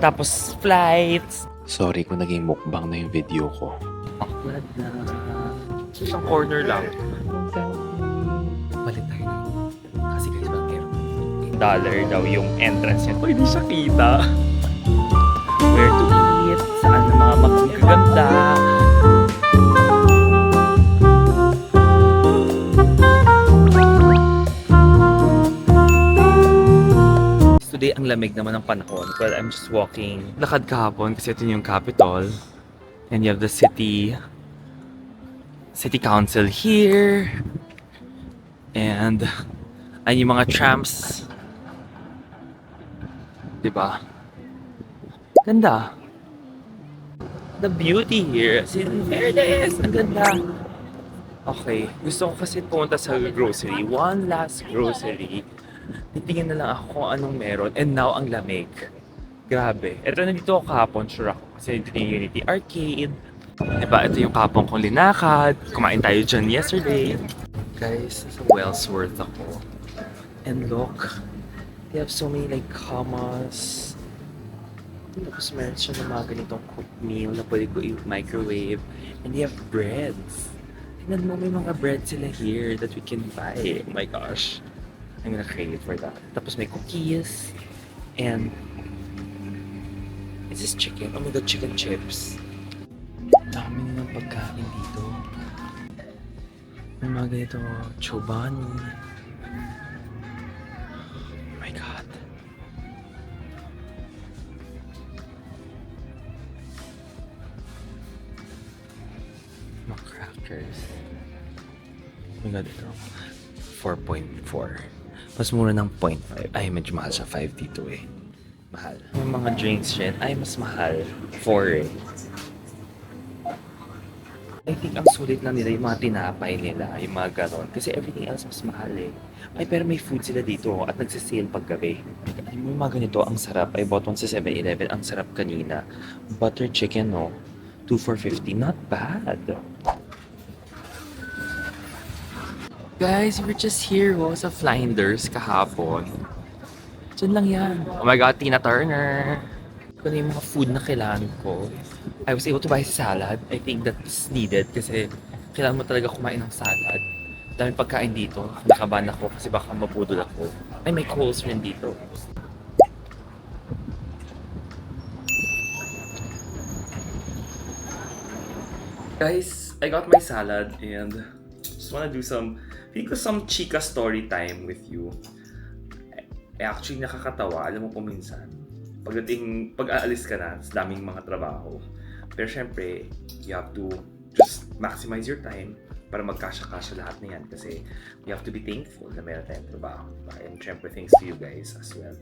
Tapos flights. Sorry kung naging mukbang na yung video ko. Awkward na. Isang corner lang. Balik tayo na. Kasi guys, bakit? Dollar daw yung entrance niya. Uy, di siya kita. Where to eat? Saan ang mga magaganda? Today, ang lamig naman ng panahon. Well, I'm just walking. Lakad kahapon kasi ito yung Capitol. And you have the city council here. And ay yung mga trams. Diba? Ganda. The beauty here. As in fairness, ang ganda. Okay, gusto ko kasi pumunta sa grocery. One last grocery. Titingin na lang ako kung anong meron. And now, ang lamig. Grabe. Ito, nandito ako kahapon. Sure ako. Kasi nandito yung Unity Arcade. Diba, ito yung kapong kong linakad. Kumain tayo dyan yesterday. Guys, sa Wellsworth ako. And look, they have so many like hummus. Tapos meron siya ng mga ganitong cooked meal na pwede ko i-microwave. And they have breads. Tingnan mo, may mga bread sila here that we can buy. Oh my gosh. I'm gonna crave for that. Tapos may cookies. And is this chicken? Oh my god, chicken chips. Dami na ng pagkain dito. May mga ganito, chobani. Oh my god. Mga crackers. Oh my god, ito. 4.4. Mas mura ng 0.5. Ay, medyo mahal siya. 5 dito eh. Mahal. Yung mga drinks dyan, ay mas mahal. 4 eh. I think ang sulit na nila yung mga tinapay nila, yung mga ganon. Kasi everything else mas mahal eh. Ay, pero may food sila dito at nagsisale paggabi. Ay, yung mga ganito, ang sarap. I bought one sa 7-Eleven. Ang sarap kanina. Butter chicken, no? 2 for 50. Not bad. Guys, we're just here sa Flinders kahapon. Diyan lang yan. Oh my god, Tina Turner. Ito na yung mga food na kailangan ko. I was able to buy salad. I think that's needed kasi kailangan mo talaga kumain ng salad. Daming pagkain dito. Nakabahan ako kasi baka mapudol ako. Ay, may coals rin dito. Guys, I got my salad and just wanna do some chika story time with you. Actually, nakakatawa. Alam mo po minsan, pag aalis ka na, sa daming mga trabaho. Pero syempre, you have to just maximize your time para magkasya-kasya lahat na yan. Kasi we have to be thankful na meron tayong trabaho. And syempre, thanks to you guys as well.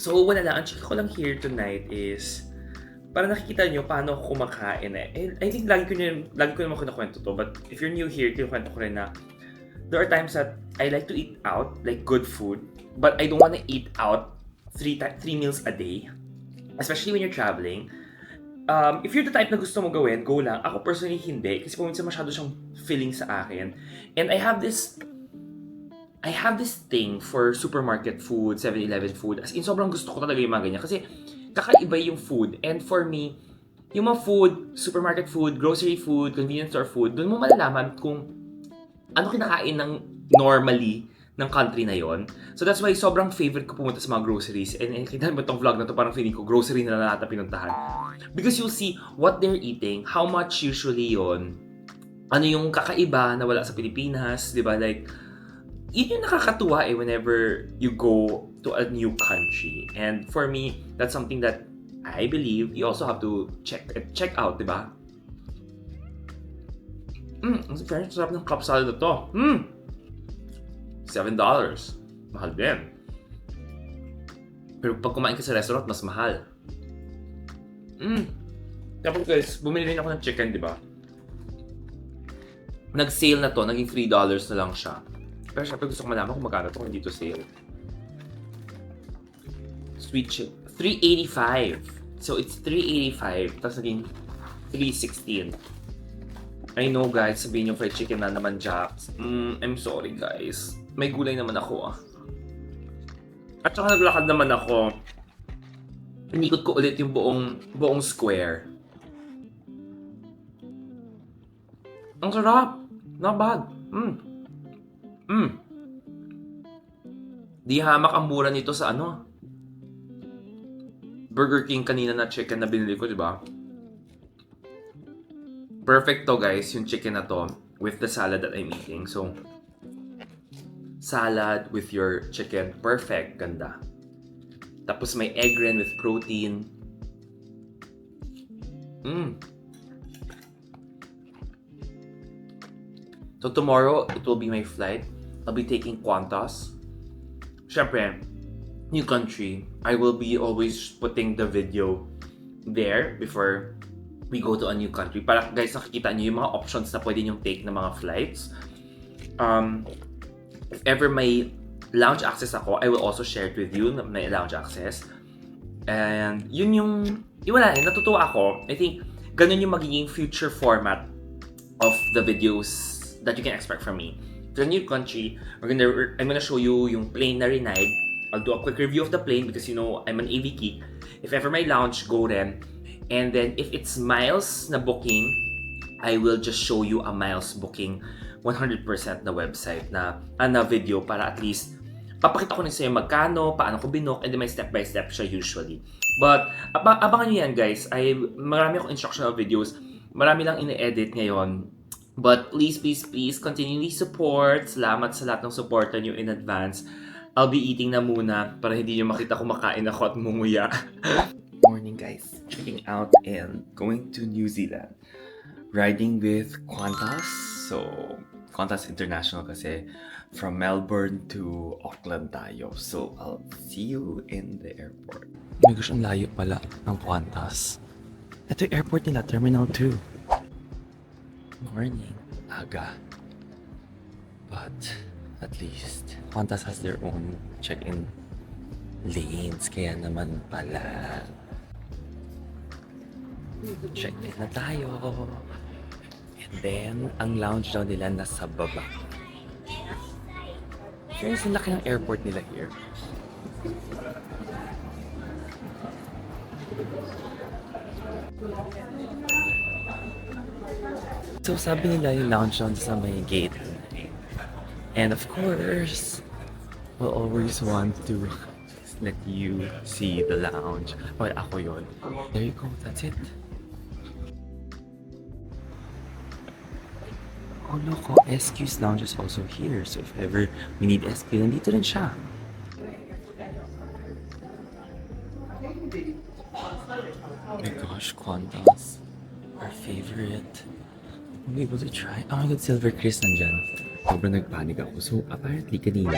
So, wala lang. Ang chika ko lang here tonight is para nakikita nyo paano ako kumakain eh. And I think lagi ko naman kinakwento to. But if you're new here, kinukwento ko rin na there are times that I like to eat out, like good food. But I don't want to eat out 3 meals a day. Especially when you're traveling. If you're the type na gusto mo gawin, go lang. Ako personally hindi. Kasi pumunta masyado siyang filling sa akin. And I have this thing for supermarket food, 7-Eleven food. As in, sobrang gusto ko talaga yung mga ganyan. Kasi kakaiba yung food. And for me, yung mga food, supermarket food, grocery food, convenience store food, doon mo malalaman kung ano kinakain ng normally ng country na yon. So that's why sobrang favorite ko pumunta sa mga groceries. And kita mo itong vlog na to, parang feeling ko grocery na lahat na pinuntahan. Because you'll see what they're eating, how much usually yon, ano yung kakaiba na wala sa Pilipinas, di ba? Like, yun yung nakakatuwa eh whenever you go to a new country. And for me, that's something that I believe you also have to check out, di ba? Ang sarap ng cup salad na to. $7. Mahal din. Pero pag kumain ka sa restaurant, mas mahal. Tapos guys, bumili rin ako ng chicken, di ba? Nag-sale na to, naging $3 na lang siya. Pero syempre gusto ko malaman kung magkano to kung hindi to sale. Sweet chip. $3.85. So it's $3.85. Tapos naging $3.16. I know guys, sabihin yung fried chicken na naman Japs. I'm sorry guys. May gulay naman ako ah. At saka naglakad naman ako Inikot ko ulit yung buong square. Ang sarap! Not bad. Di hamak ang mura nito sa Burger King kanina na chicken na binili ko, di ba? Perfect to, guys, yung chicken na to with the salad that I'm eating. So, salad with your chicken, perfect, ganda. Tapos may egg ren with protein. So tomorrow, it will be my flight. I'll be taking Qantas. Syempre, new country. I will be always putting the video there before we go to a new country. Para guys, nakikita niyo yung mga options na pwede niyong take ng mga flights. If ever may lounge access ako, I will also share it with you na may lounge access. And yun wala natutuwa ako. I think ganun yung magiging future format of the videos that you can expect from me. To a new country, I'm gonna show you yung plane na ride. I'll do a quick review of the plane because I'm an AV geek. If ever may lounge, go then. And then if it's miles na booking, I will just show you a miles booking 100% na website na video para at least papakita ko na sa'yo magkano, paano ko binook, and then may step by step siya usually. But abangan nyo yan, guys. Marami akong instructional videos. Marami lang ine-edit ngayon. But please continually support. Salamat sa lahat ng supportan nyo in advance. I'll be eating na muna para hindi nyo makita kumakain ako at munguya. Morning, guys. Checking out and going to New Zealand. Riding with Qantas. So, Qantas International kasi from Melbourne to Auckland tayo. So, I'll see you in the airport. May gosh, ang layo pala ng Qantas. Ito yung airport nila, Terminal 2. Morning. Aga. But, at least, Qantas has their own check-in lanes. Kaya naman pala. Check-in na tayo. And then, ang lounge daw nila nasa baba. Guys, ang laki ng airport nila here. So, sabi nila yung lounge down sa may gate. And of course, we'll always want to let you see the lounge. Well, ako yun. There you go, that's it. Oh, look, SQ's lounge is also here. So if ever we need SQ, nandito rin siya. Oh my gosh, Qantas. Our favorite. I'm able to try. Oh my god, Silver Chris nandyan. Sobrang nagpanik ako. So apparently kanina,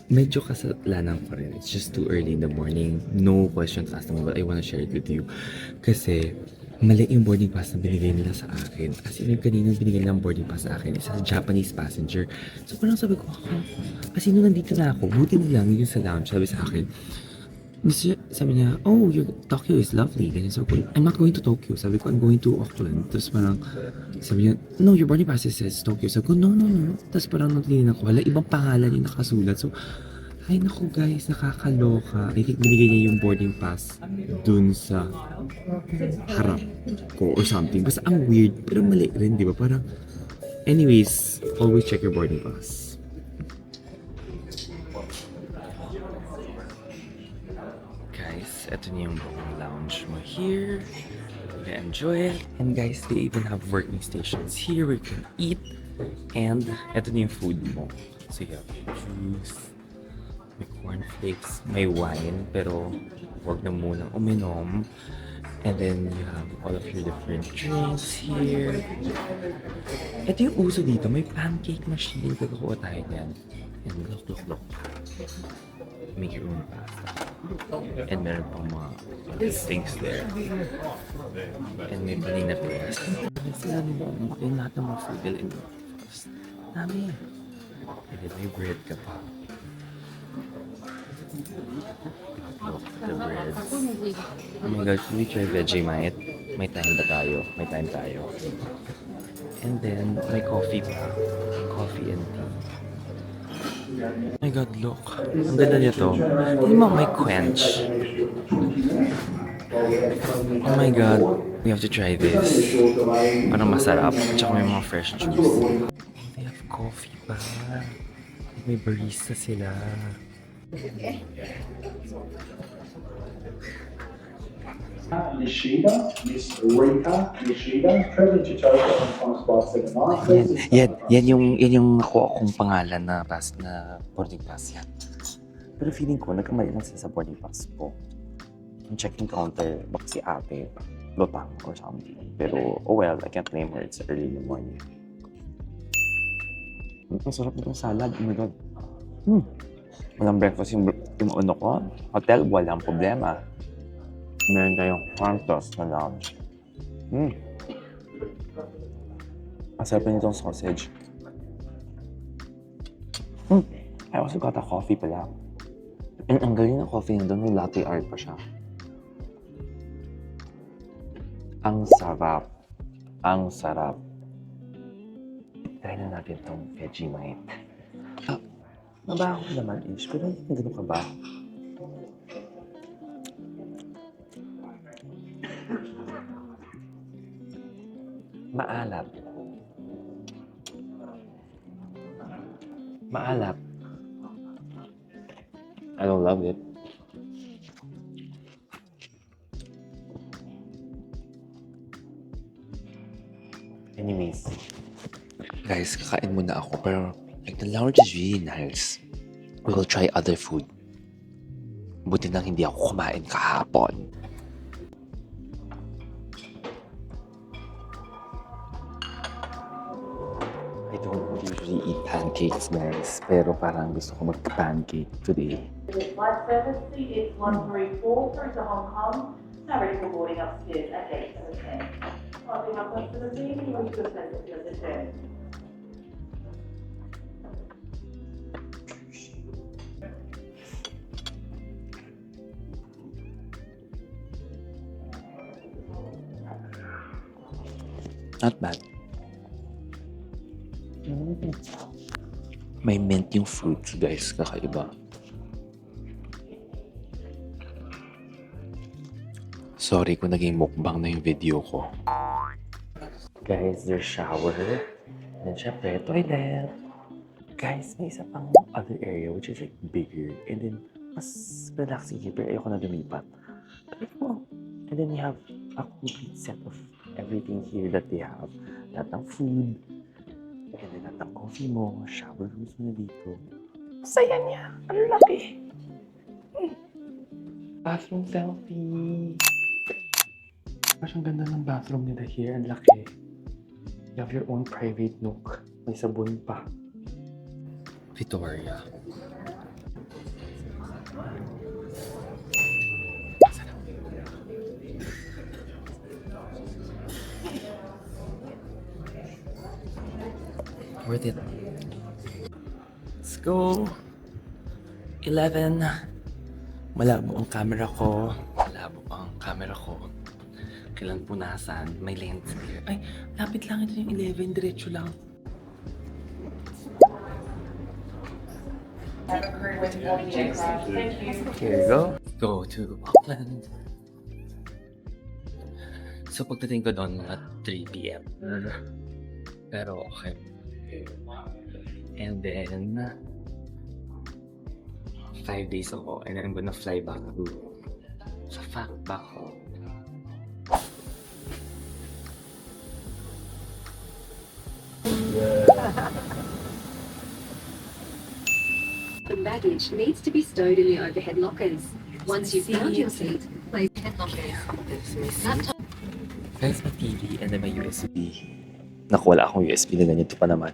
medyo kasalanan pa rin. It's just too early in the morning. No questions asked naman, but I wanna share it with you. Kasi mali yung boarding pass na binigay nila sa akin. As in, yung kanina binigay nilang boarding pass sa akin is a Japanese passenger. So parang sabi ko, kasi nung nandito na ako, buti na lang yung sa lounge, sabi sa akin, sabi niya, oh, Tokyo is lovely. Ganyan. So, I'm not going to Tokyo. Sabi ko, I'm going to Auckland. Tapos parang, sabi niya, no, your boarding pass says Tokyo. Sabi ko, no. Tapos parang natingin ako, wala, ibang pangalan yung nakasulat. So, ay naku guys, nakakaloka. I think binigay niya yung boarding pass dun sa harap ko or something. Basta ang weird, pero mali rin, di ba? Parang, anyways, always check your boarding pass. Guys, eto na yung lounge mo here. You can enjoy it. And guys, they even have working stations here where you can eat. And eto na yung food mo. So you have juice, may cornflakes, may wine, pero huwag na munang uminom. And then you have all of your different drinks here. Ito yung uso dito, may pancake machine. Kakakuha tayo niyan. And look. Make your own pasta. And meron pang mga things there. And may banana bread. Sila nila, yung lahat ng mga food nila in the breakfast. Dami. And then may bread ka pa. Look, the breads. Oh my gosh, should we try Vegemite? May time ba tayo? May time tayo. And then, may coffee pa. Coffee and tea. Oh my god, look. Ang ganda nito. Hindi mo may quench. Oh my god, we have to try this. Parang masarap. Tsaka may mga fresh juice. They have coffee pa. May barista sila. Nishida, Miss Rika Nishida, traveling to Tokyo on Time Flight 79. Yan yung nakuha kong pangalan na boarding pass yan. Pero feeling ko, nagkamali lang sila sa boarding pass ko. Yung check-in counter, baka si ate, lutang or something. Pero, oh well, I can't blame her. It's early in the morning. Ang sarap nitong salad. Oh my God. Walang breakfast yung ano ko. Hotel, walang problema. Meron tayong farm toast na lounge. Ang sarap na nitong sausage. I also got a coffee pala. And ang galing ng coffee na doon, may latte art pa siya. Ang sarap. Ang sarap. Try na natin tong Vegemite. Mabaho naman ish, pero hindi ganun ka ba? Maalap. Maalap. I don't love it. Anyways, guys, kakain muna ako pero like the lounge is really nice. We will try other food. Buti nang hindi ako kumain kahapon. I don't usually eat pancakes, guys. Pero parang gusto ko mag-pancake today. Flight service is 134 through to Hong Kong. Now ready for boarding upstairs at gate 17. Passing up to the scene, you wish to assess your return. Not bad. May mint yung fruits, guys. Kakaiba. Sorry kung naging mukbang na yung video ko. Guys, there's shower. And then, syempre, toilet. Guys, may isa pang other area which is like bigger. And then, mas relaxing here. Pero ayoko na lumipat. And then, you have a complete set of everything here that they have. Lahat ng food. And then, lahat ng coffee mo. Shower rooms mo na dito. Masaya niya. Ang laki. Bathroom selfie. Parang ganda ng bathroom nila here. Ang laki. You have your own private nook. May sabon pa. Victoria. Worth it. Let's go. 11. Malabo ang camera ko. Kailan punasan? May lens here. Ay, lapit lang ito yung 11. Diretso lang. Here you go. Go to Auckland. So pagdating ko doon at 3 p.m. Pero okay. And then 5 days ako and then I'm gonna fly back to back home. The baggage needs to be stowed in the overhead lockers. Once you've found your seat, place head lockers. Laptop. Guys, may TV and then may USB. Naku, wala akong USB na ganito pa naman.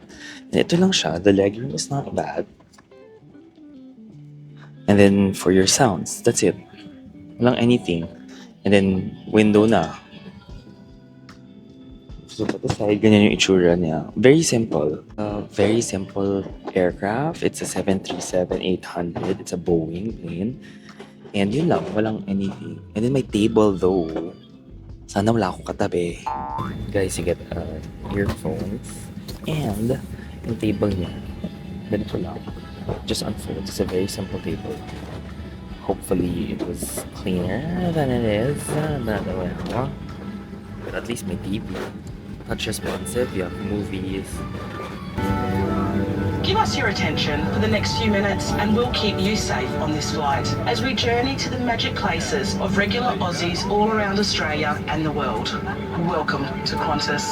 And ito lang siya. The legroom is not bad. And then for your sounds, that's it. Walang anything. And then window na. So pati side, ganyan yung itsura niya. Very simple. Very simple aircraft. It's a 737-800. It's a Boeing plane. And yun lang, walang anything. And then may table though. Sana wala akong katabi. Guys, you get earphones. And yung table niya, ganito lang. Just unfolds. It's a very simple table. hopefully it was cleaner than it is. But at least may TV. Not responsive, you have movies. Give us your attention for the next few minutes and we'll keep you safe on this flight as we journey to the magic places of regular Aussies all around Australia and the world. Welcome to Qantas.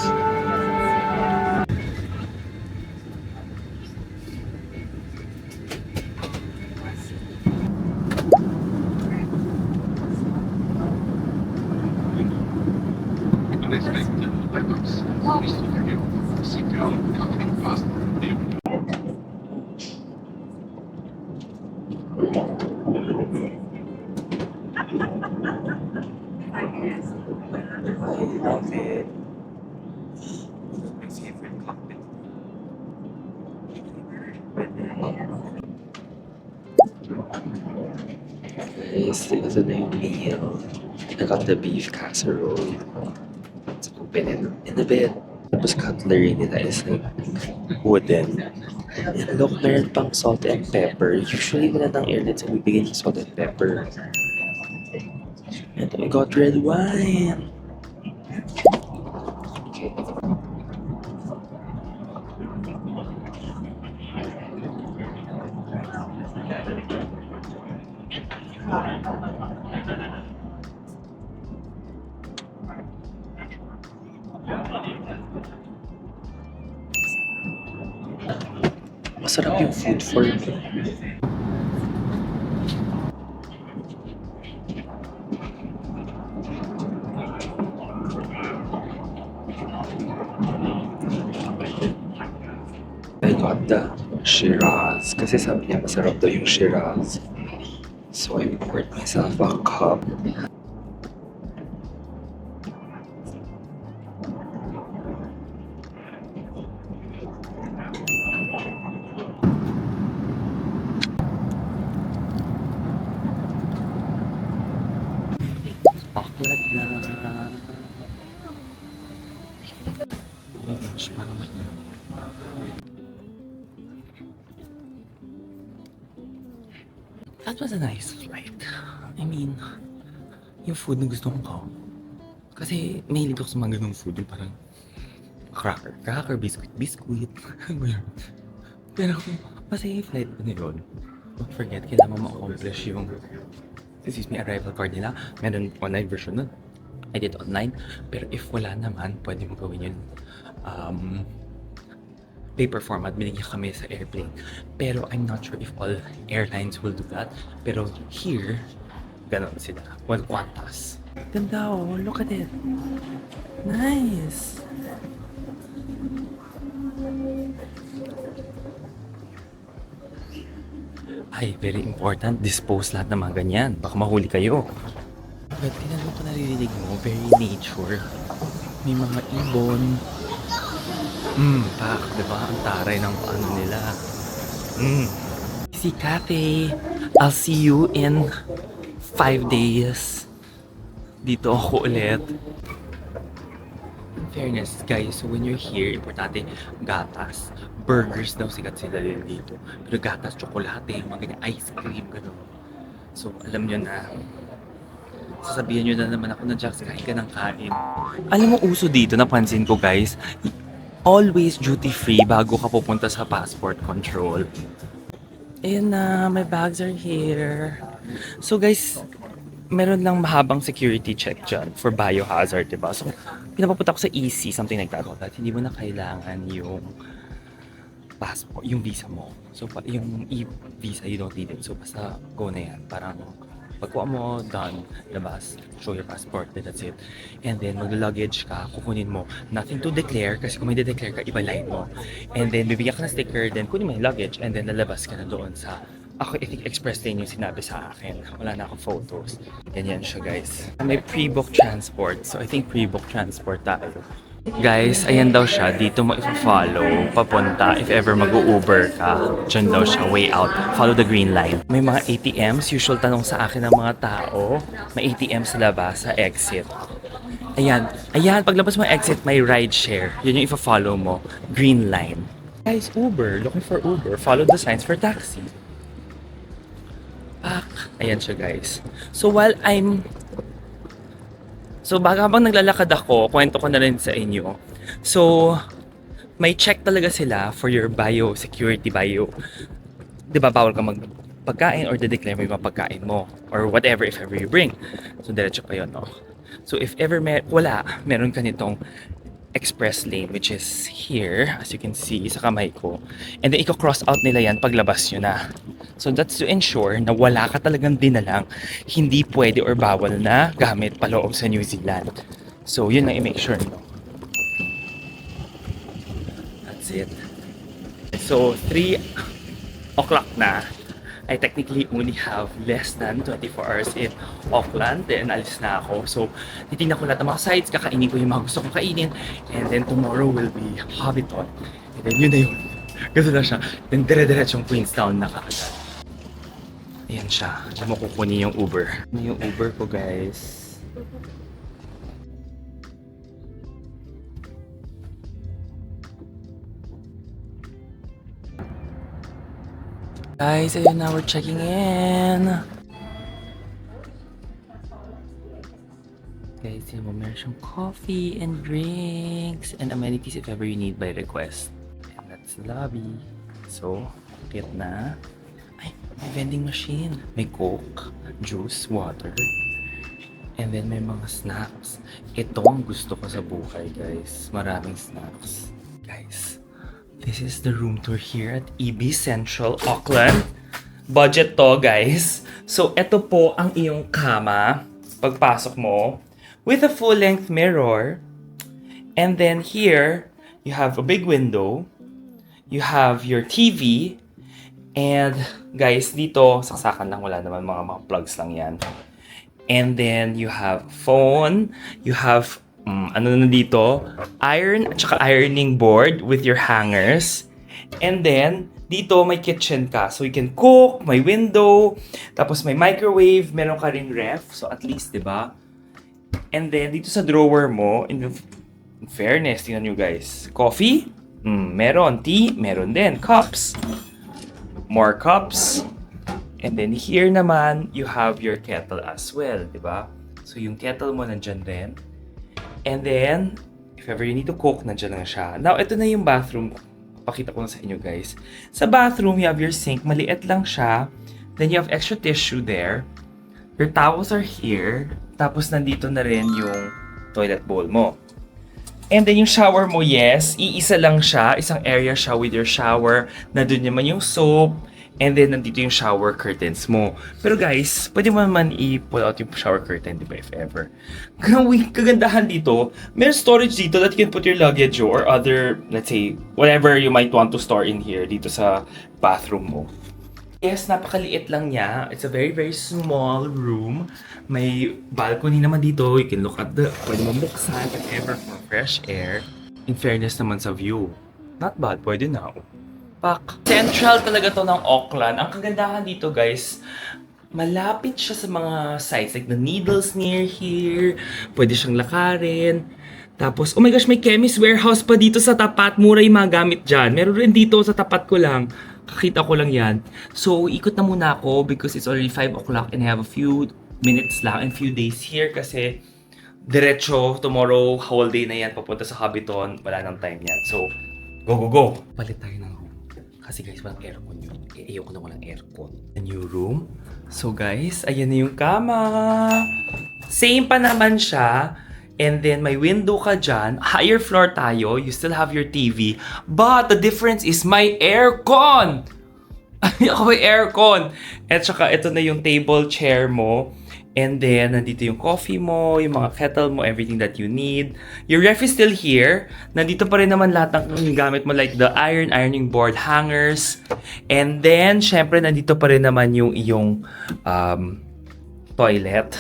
Love it. My favorite cockpit. Guys, ito na yung meal. I got the beef casserole. Let's open it in a bit. Tapos cutlery nila is like wooden. And look, meron pang salt and pepper. Usually wala ng airlines ang bibigyan ng salt and pepper. And I got red wine. Okay. Masarap yung food for me. I got the Shiraz kasi sabi niya masarap daw yung Shiraz. So I poured myself a cup. Aklat na. Oh gosh, parang mainit. That was a nice flight. I mean, yung food na gusto ko. Kasi mahilig ako sa mga ganung food. Yung parang cracker, biscuit. Pero masaya yung flight ko na yun. Don't forget, kailangan mo ma-accomplish yung arrival card nila. Meron online version nun. I did online. Pero if wala naman, pwede mo gawin yun. Paper format, binigyan kami sa airplane. Pero I'm not sure if all airlines will do that. Pero here, ganon sila. Well, Qantas. Ganda oh, look at it. Nice. Ay, very important. Dispose lahat ng mga ganyan. Baka mahuli kayo. But tinanong ko naririnig mo, very nature. May mga ibon. Pak, diba? Ang taray ng paano nila. Si Cafe, I'll see you in 5 days. Dito ako ulit. In fairness, guys, so when you're here, importante, gatas. Burgers daw sikat sila din dito. Pero gatas, tsokolate, mga ganyan, ice cream, gano'n. So, alam nyo na, sasabihan nyo na naman ako na, Jax, kain ka ng kain. Alam mo, uso dito, napansin ko, guys, always duty-free bago ka pupunta sa passport control. Ayan na, my bags are here. So guys, meron lang mahabang security check dyan for biohazard, diba? So, pinapapunta ko sa EC, something like that. That hindi mo na kailangan yung passport, yung visa mo. So, yung e-visa, you don't need it. So, basta go na yan. Parang pagkuha mo, done, labas, show your passport, that's it. And then, mag-luggage ka, kukunin mo. Nothing to declare, kasi kung may de-declare ka, iba line mo. And then, bibigyan ka ng sticker, then kunin mo yung luggage, and then lalabas ka na doon sa, ako, I think express lane yung sinabi sa akin. Wala na akong photos. Ganyan siya, guys. May pre-book transport, so I think pre-book transport tayo. Guys, ayan daw siya. Dito mo i-follow papunta. If ever mag-Uber ka, dyan daw siya, way out. Follow the green line. May mga ATMs. Usual tanong sa akin ng mga tao. May ATM sa labas, sa exit. Ayan. Ayan, paglabas mo exit, may ride share. Yun yung i-follow mo. Green line. Guys, Uber. Looking for Uber. Follow the signs for taxi. Pak. Ayan siya, guys. So, habang naglalakad ako, kwento ko na rin sa inyo. So, may check talaga sila for your security bio. Di ba, bawal ka magpagkain or de-declare mo yung mga pagkain mo or whatever if ever you bring. So, diretso pa yun, no? So, if ever meron ka nitong express lane which is here, as you can see sa kamay ko. And then, i-cross out nila yan paglabas nyo na. So, that's to ensure na wala ka talagang dinalang hindi pwede or bawal na gamit paloob sa New Zealand. So, yun na i-make sure, no? That's it. So, 3 o'clock na. I technically only have less than 24 hours in Auckland. Then, alis na ako. So, titignan ko lahat ng mga sites, kakainin ko yung mga gusto kong kainin. And then, tomorrow will be Hobbiton. And then, yun na yun. Ganun na siya. Then, dire-diretsong Queenstown na kaagad. Ayan siya. Diyan mo kukunin yung Uber. Yung Uber ko, guys. Guys, ayun na, we're checking in. Guys, yun mo, meron siyang coffee and drinks and amenities if ever you need by request. And that's the lobby. So, akit na. Ay, may vending machine. May Coke, juice, water. And then may mga snacks. Ito ang gusto ko sa buhay, guys. Maraming snacks. Guys, this is the room tour here at EB Central, Auckland. Budget to, guys. So, ito po ang iyong kama. Pagpasok mo. With a full-length mirror. And then here, you have a big window. You have your TV. And, guys, dito, saksakan lang. Wala naman mga plugs lang yan. And then, you have phone. You have ano na dito, iron at saka ironing board with your hangers. And then, dito may kitchen ka. So, you can cook, may window, tapos may microwave, meron ka ring ref. So, at least, di ba? And then, dito sa drawer mo, in fairness, tingnan nyo guys. Coffee? Meron. Tea? Meron din. Cups? More cups. And then, here naman, you have your kettle as well, di ba? So, yung kettle mo nandyan din. And then, if ever you need to cook, nandiyan na siya. Now, ito na yung bathroom. Pakita ko na sa inyo, guys. Sa bathroom, you have your sink. Maliit lang siya. Then, you have extra tissue there. Your towels are here. Tapos, nandito na rin yung toilet bowl mo. And then, yung shower mo, yes, iisa lang siya. Isang area siya with your shower. Nandun naman yung soap. And then, nandito yung shower curtains mo. Pero guys, pwede mo naman i-pull out yung shower curtain, di ba, if ever. Kagandahan dito, may storage dito that you can put your luggage or other, let's say, whatever you might want to store in here, dito sa bathroom mo. Yes, napakaliit lang niya. It's a very, very small room. May balcony naman dito. You can look at pwede mo buksan, if ever, for fresh air. In fairness naman sa view. Not bad, pwede na. Pak. Central talaga to ng Auckland. Ang kagandahan dito, guys, malapit siya sa mga sites like the Needles near here. Pwede siyang lakarin. Tapos, oh my gosh, may Chemist Warehouse pa dito sa tapat. Mura yung mga gamit dyan. Meron rin dito sa tapat ko lang. Kakita ko lang yan. So, ikot na muna ako because it's already 5 o'clock and I have a few minutes lang and few days here kasi diretso, tomorrow, whole day na yan. Papunta sa Hobbiton. Wala nang time yan. So, go, go, go! Palit tayo ng room. Kasi guys, walang aircon yun. Ayoko na walang aircon. A new room. So guys, ayan na yung kama. Same pa naman siya. And then may window ka dyan. Higher floor tayo. You still have your TV. But the difference is my aircon! Ako may aircon! At saka ito na yung table chair mo. And then, nandito yung coffee mo, yung mga kettle mo, everything that you need. Your ref is still here. Nandito pa rin naman lahat ng gamit mo like the ironing board, hangers. And then, syempre, nandito pa rin naman yung iyong toilet.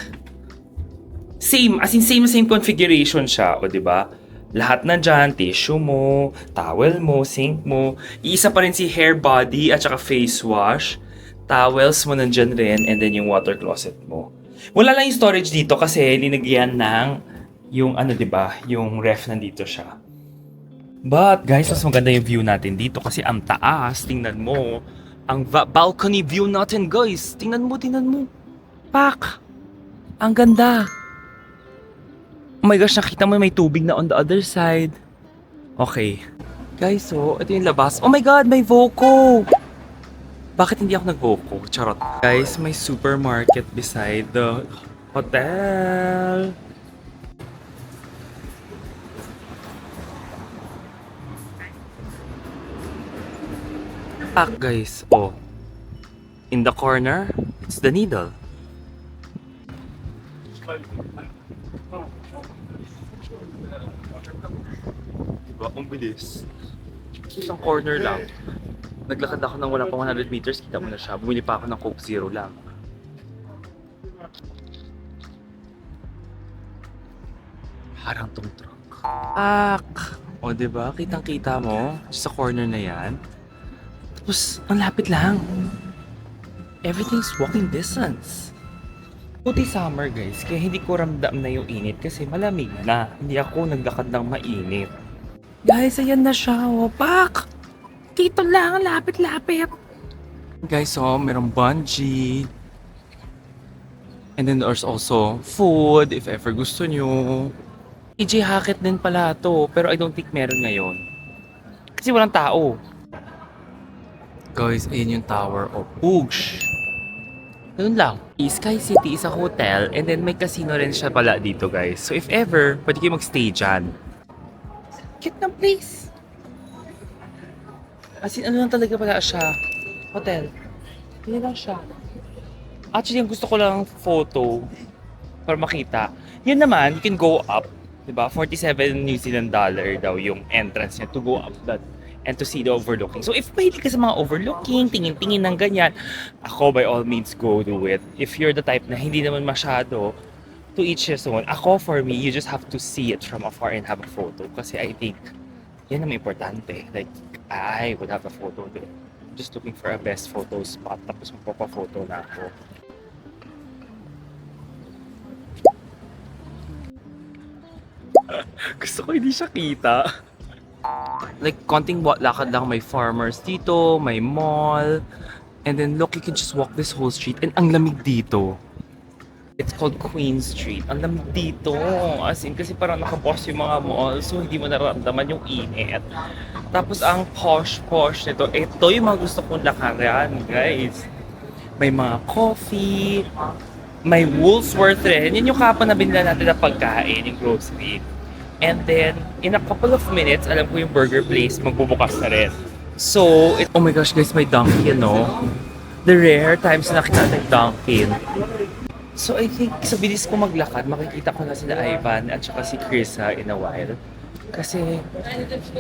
Same, as in same configuration siya, o diba? Lahat nandyan, tissue mo, towel mo, sink mo. Iisa pa rin si hair body at saka face wash. Towels mo nandyan rin, and then yung water closet mo. Wala lang yung storage dito kasi linagyan ng yung ano, 'di ba? Yung ref nandito siya. But guys, mas maganda yung view natin dito kasi ang taas, tingnan mo. Ang balcony view natin, guys. Tingnan mo. Pak! Ang ganda! Oh my gosh, nakita mo may tubig na on the other side. Okay. Guys, so, ito yung labas. Oh my God, may Voco! Bakit hindi ako nag-Voco? Charot. Guys, may supermarket beside the hotel. Pak, guys. Oh. In the corner, it's the Needle. Diba? Ang bilis. Isang corner lang. Naglakad ako ng wala pang 100 meters, kita mo na siya. Bumili pa ako ng Coke Zero lang. Parang tong truck. O diba? Kitang-kita mo sa corner na yan. Tapos, ang lapit lang. Everything's walking distance. Puti summer guys, kaya hindi ko ramdam na yung init kasi malamig na. Hindi ako naglakad ng mainit. Guys, ayan na siya. Oh, pak! Dito lang, lapit-lapit. Guys, so, merong bungee. And then there's also food if ever gusto nyo. EJ Hackett din pala to, pero I don't think meron ngayon. Kasi walang tao. Guys, ayun yung Tower of Pugs. Ganun lang. Sky City is a hotel and then may casino rin siya pala dito guys. So if ever, pwede kayo magstay dyan. Cute ng place. As in, ano lang talaga pala siya? Hotel. Hindi lang siya. Actually, ang gusto ko lang photo para makita. Yan naman, you can go up. Diba? 47 New Zealand dollar daw yung entrance niya to go up that and to see the overlooking. So if mahilig ka sa mga overlooking, tingin-tingin ng ganyan, ako by all means go do it. If you're the type na hindi naman masyado, to each his own. Ako for me, you just have to see it from afar and have a photo. Kasi I think, yan ang importante. Like, I would have a photo there. Just looking for a best photo spot. Tapos magpapa-photo na ako. Gusto ko hindi siya kita. Like, konting lakad lang, may farmers dito, may mall. And then, look, you can just walk this whole street. And ang lamig dito. It's called Queen Street. Ang lamig dito. As in, kasi parang nakapost yung mga mall. So, hindi mo nararamdaman yung init. Tapos, ang posh-posh nito. Ito yung mga gusto kong lakaran, guys. May mga coffee. May Woolworths rin. Yan yung kapon na binila natin na pagkain, yung grocery. And then, in a couple of minutes, alam ko yung burger place, magbubukas na rin. So, oh my gosh guys, may Dunkin', no? The rare times na nakita natin Dunkin'. So, I think sa bilis ko maglakad, makikita ko na sila Ivan at saka si Krisa in a while. Kasi,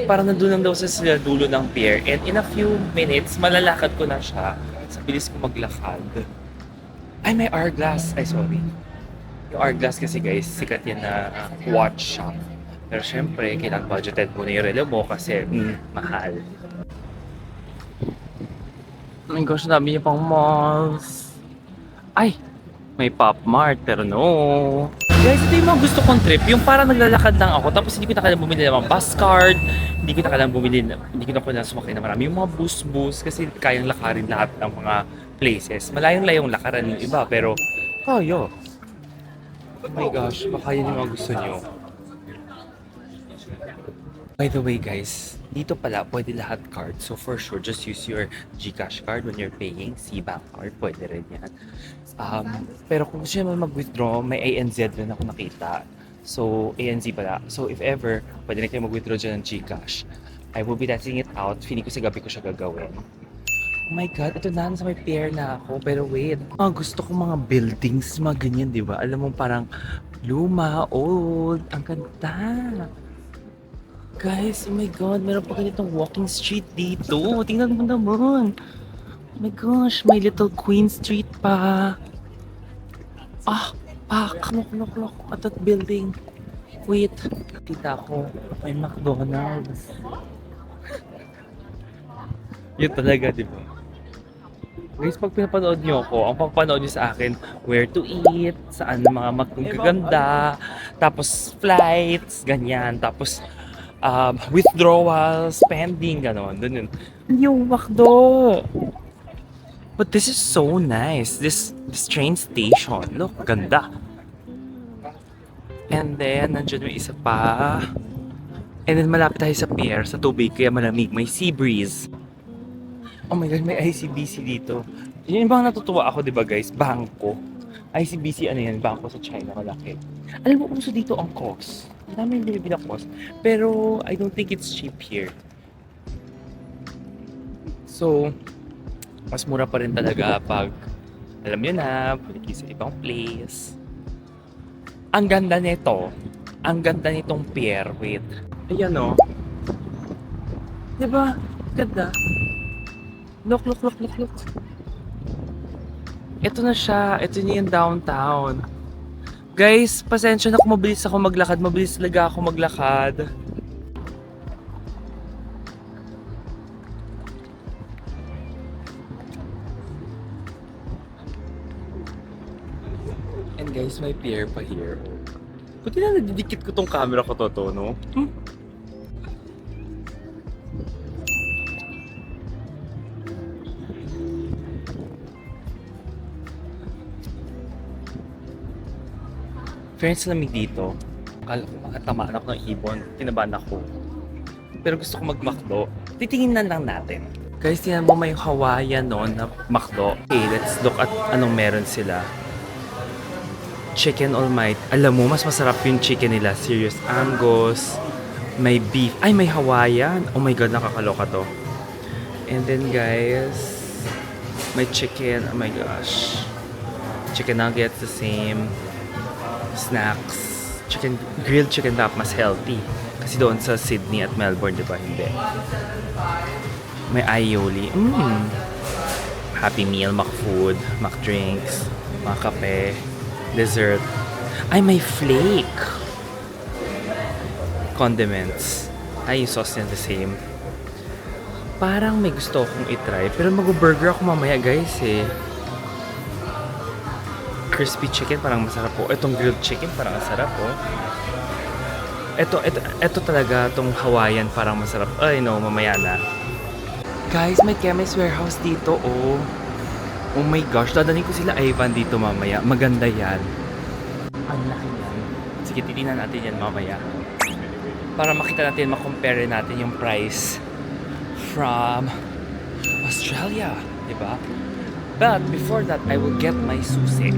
parang nandun lang daw sila dulo ng pier. And in a few minutes, malalakad ko na siya. Sa bilis ko maglakad. Ay, may hourglass. Ay, sorry. Yung hourglass kasi guys, sikat yan na watch shop. Pero syempre, kailangan budgeted muna yung relo mo kasi mahal. Oh my gosh, dami niya pang malls. Ay, may Pop Mart, pero no. Guys, ito yung mga gusto kong trip. Yung parang naglalakad lang ako, tapos hindi ko na kailangan bumili ng mga bus card. Hindi ko na kailangan sumakay na marami. Yung mga bus, kasi kayang lakarin lahat ng mga places. Malayong-layong lakaran yung iba, pero kaya. Oh my gosh, baka yun yung mga gusto nyo. By the way guys, dito pala pwede lahat card. So for sure, just use your GCash card when you're paying. C-Bank card, pwede rin yan. Pero kung gusto nyo mag-withdraw, may ANZ rin ako nakita. So, ANZ pala. So if ever, pwede na kayo mag-withdraw dyan ng GCash. I will be testing it out. Feeling ko sa gabi ko siya gagawin. Oh my God, ito na, nasa may pair na ako. Pero wait, gusto ko mga buildings, mga ganyan, di ba? Alam mo, parang luma, old, ang ganda. Guys, oh my God, meron pa ganitong walking street dito. Tingnan mo naman. Oh my gosh, may little Queen Street pa. Look, at that building. Wait, kita ko, may McDonald's. Yun talaga, di ba? Guys, pag pinapanood nyo ako, ang papanood nyo sa akin, where to eat, saan mga magaganda, tapos flights, ganyan, tapos withdrawal, spending, gano'n. Doon yun. Yung McDo! But this is so nice. This train station. Look, ganda. And then, nandiyan may isa pa. And then, malapit tayo sa pier, sa tubig, kaya malamig. May sea breeze. Oh my God, may ICBC dito. Yun bang natutuwa ako, di ba guys? Bangko. ICBC, ano yan? Bangko sa China, malaki. Alam mo, uso dito ang COS. Ang dami yung binibili na COS. Pero, I don't think it's cheap here. So, mas mura pa rin talaga pag alam nyo na, balik sa ibang place. Ang ganda nito. Ang ganda nitong pier. Wait. Ayan o. Diba? Ganda. Look. Ito na siya. Ito na yung downtown. Guys, pasensya na kung mabilis ako maglakad. Mabilis talaga ako maglakad. And guys, may pier pa here. Buti na nadidikit ko tong camera ko to, no? Friends, lamig dito. Akala ko makatamaan ako ng ibon. Tinabahan ako. Pero gusto ko mag-McDo. Titingin na lang natin. Guys, tingnan mo may Hawaiian no na McDo. Okay, let's look at anong meron sila. Chicken All Might. Alam mo, mas masarap yung chicken nila. Serious Angus. May beef. Ay, may Hawaiian. Oh my God, nakakaloka to. And then guys, may chicken. Oh my gosh. Chicken nuggets, the same. Snacks. Grilled chicken wrap, mas healthy. Kasi doon sa Sydney at Melbourne, di ba? Hindi. May aioli. Happy Meal, McFood, McDrinks, mga kape, dessert. Ay, may flake. Condiments. Ay, yung sauce niya the same. Parang may gusto akong itry. Pero mag-burger ako mamaya, guys, eh. Crispy chicken, parang masarap po. Itong grilled chicken, parang masarap po. Ito talaga, itong Hawaiian, parang masarap. Ay, no, mamaya na. Guys, may Chemist Warehouse dito, oh. Oh my gosh, dadaling ko sila Ivan dito mamaya. Maganda yan. Ang laki yan. Sige, titignan natin yan mamaya. Para makita natin, makompare natin yung price from Australia, diba? But before that, I will get my sushi.